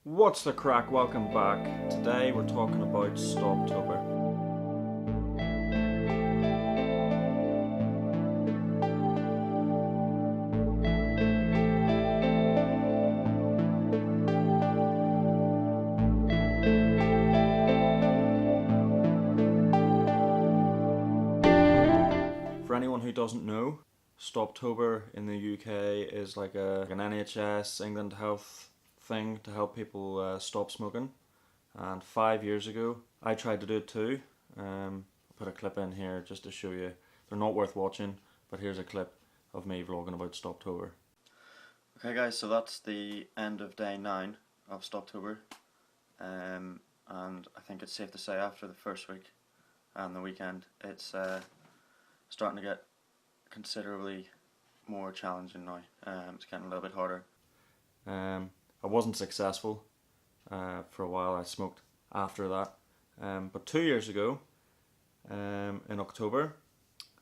What's the crack? Welcome back. Today we're talking about Stoptober. For anyone who doesn't know, Stoptober in the UK is like an NHS England health thing to help people stop smoking. And 5 years ago, I tried to do it too. I'll put a clip in here just to show you. They're not worth watching, but here's a clip of me vlogging about Stoptober. Okay guys, so that's the end of day 9 of Stoptober. And I think it's safe to say after the first week and the weekend, it's starting to get considerably more challenging now. It's getting a little bit harder. I wasn't successful for a while. I smoked after that, but 2 years ago, in October,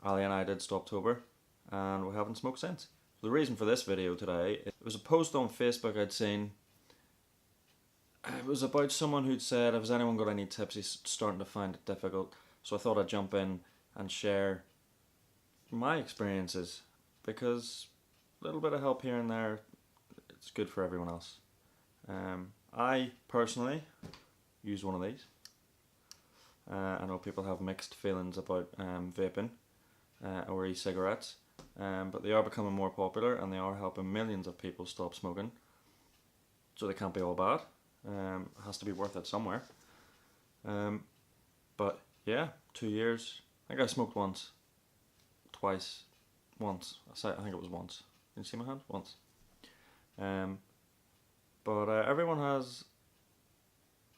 Ali and I did Stoptober, and we haven't smoked since. The reason for this video today, it was a post on Facebook I'd seen. It was about someone who'd said, has anyone got any tips? He's starting to find it difficult. So I thought I'd jump in and share my experiences, because a little bit of help here and there, it's good for everyone else. I personally use one of these. I know people have mixed feelings about vaping or e-cigarettes, but they are becoming more popular and they are helping millions of people stop smoking. So they can't be all bad. It has to be worth it somewhere. But yeah, 2 years. I think I smoked once. Twice. Once. I think it was once. Can you see my hand? Once. But everyone has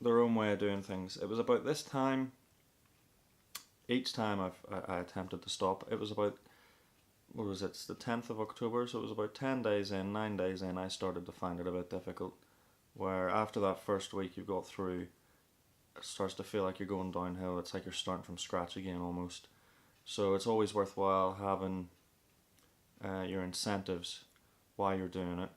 their own way of doing things. It was about this time, each time I attempted to stop, it was about, what was it, it's the 10th of October, so it was about 10 days in, 9 days in, I started to find it a bit difficult. Where after that first week you got through, it starts to feel like you're going downhill. It's like you're starting from scratch again almost. So it's always worthwhile having your incentives while you're doing it.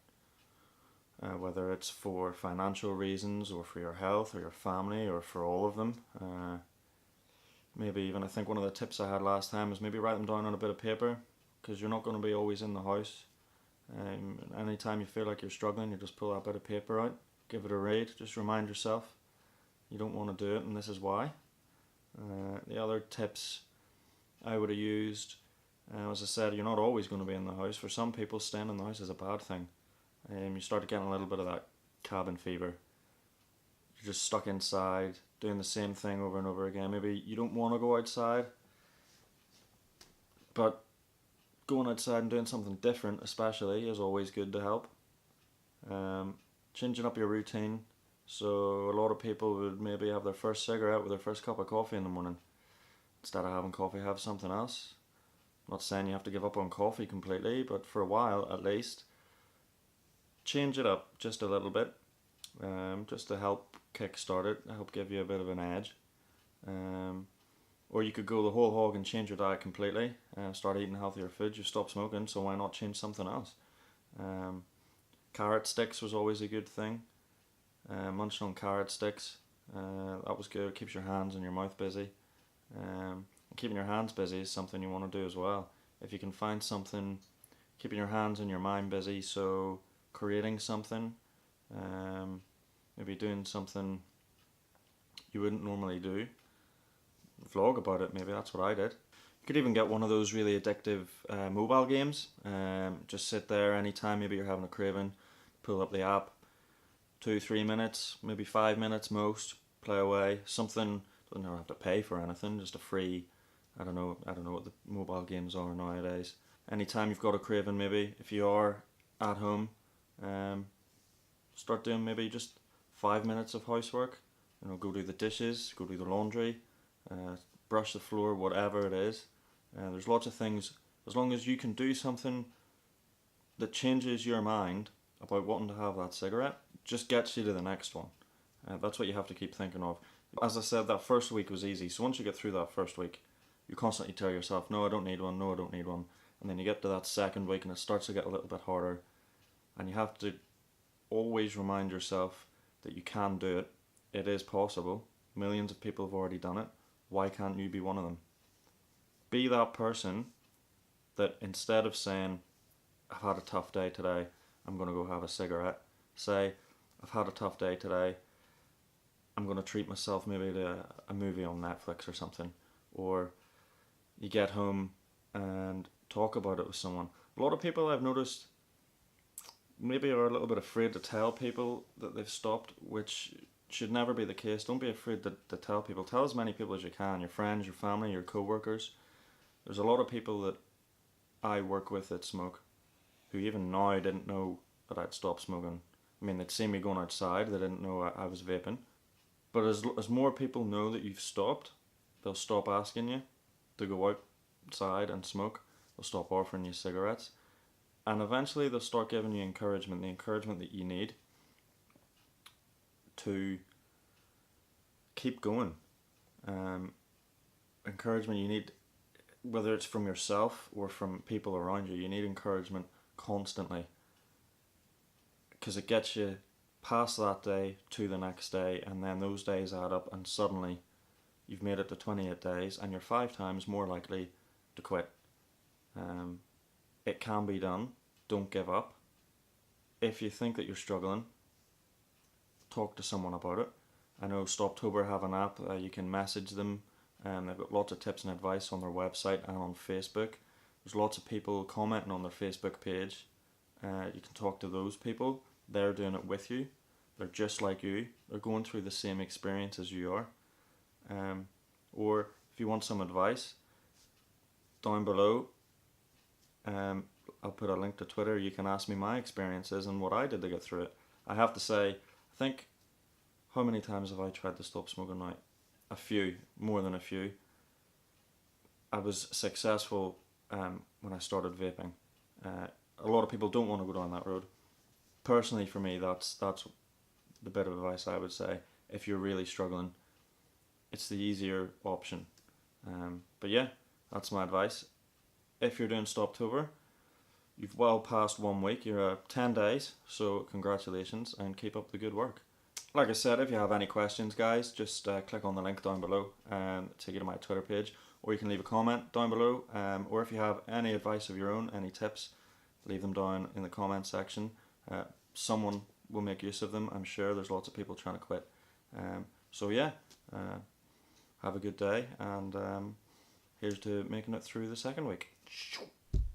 Whether it's for financial reasons or for your health or your family or for all of them. Maybe even, I think one of the tips I had last time was maybe write them down on a bit of paper, because you're not going to be always in the house. Anytime you feel like you're struggling, you just pull that bit of paper out, give it a read, just remind yourself you don't want to do it and this is why. The other tips I would have used, as I said, you're not always going to be in the house. For some people, staying in the house is a bad thing. You start getting a little bit of that cabin fever. You're just stuck inside, doing the same thing over and over again. Maybe you don't want to go outside, but going outside and doing something different especially is always good to help. Changing up your routine. So a lot of people would maybe have their first cigarette with their first cup of coffee in the morning. Instead of having coffee, have something else. I'm not saying you have to give up on coffee completely, but for a while at least, change it up just a little bit, just to help kickstart it, help give you a bit of an edge. Or you could go the whole hog and change your diet completely, start eating healthier food. You stop smoking, so why not change something else? Carrot sticks was always a good thing. Munching on carrot sticks, that was good. It keeps your hands and your mouth busy. And keeping your hands busy is something you want to do as well. If you can find something, keeping your hands and your mind busy, so creating something, maybe doing something you wouldn't normally do, vlog about it, maybe that's what I did. You could even get one of those really addictive mobile games. Just sit there anytime, maybe you're having a craving, pull up the app, 2-3 minutes, maybe 5 minutes most, play away. Something, don't have to pay for anything, just a free, I don't know what the mobile games are nowadays. Anytime you've got a craving, maybe if you are at home, start doing maybe just 5 minutes of housework. Go do the dishes, go do the laundry, brush the floor, whatever it is. There's lots of things, as long as you can do something that changes your mind about wanting to have that cigarette, just gets you to the next one. That's what you have to keep thinking of. As I said, that first week was easy, so once you get through that first week, you constantly tell yourself, no I don't need one, no I don't need one. And then you get to that second week and it starts to get a little bit harder, and you have to always remind yourself that you can do it. It is possible. Millions of people have already done it. Why can't you be one of them? Be that person that instead of saying, I've had a tough day today, I'm going to go have a cigarette, say, I've had a tough day today, I'm going to treat myself maybe to a movie on Netflix or something. Or you get home and talk about it with someone. A lot of people I've noticed maybe are a little bit afraid to tell people that they've stopped, which should never be the case. Don't be afraid to tell people. Tell as many people as you can, your friends, your family, your co-workers. There's a lot of people that I work with that smoke who even now didn't know that I'd stopped smoking. I mean, they'd seen me going outside, they didn't know I was vaping. But as more people know that you've stopped, they'll stop asking you to go outside and smoke. They'll stop offering you cigarettes. And eventually they'll start giving you encouragement, the encouragement that you need to keep going. Encouragement you need, whether it's from yourself or from people around you, you need encouragement constantly. Because it gets you past that day to the next day, and then those days add up, and suddenly you've made it to 28 days and you're 5 times more likely to quit. It can be done. Don't give up. If you think that you're struggling, talk to someone about it. I know Stoptober have an app. You can message them, and they've got lots of tips and advice on their website and on Facebook. There's lots of people commenting on their Facebook page. You can talk to those people. They're doing it with you. They're just like you. They're going through the same experience as you are. Or if you want some advice, down below, I'll put a link to Twitter. You can ask me my experiences and what I did to get through it. I have to say, I think, how many times have I tried to stop smoking now? A few, more than a few. I was successful when I started vaping. A lot of people don't want to go down that road. Personally, for me, that's the bit of advice I would say. If you're really struggling, it's the easier option. But yeah, that's my advice. If you're doing Stoptober, you've well past 1 week. You're 10 days, so congratulations and keep up the good work. Like I said, if you have any questions, guys, just click on the link down below and take you to my Twitter page, or you can leave a comment down below. Or if you have any advice of your own, any tips, leave them down in the comment section. Someone will make use of them. I'm sure there's lots of people trying to quit. So yeah, have a good day, and here's to making it through the second week.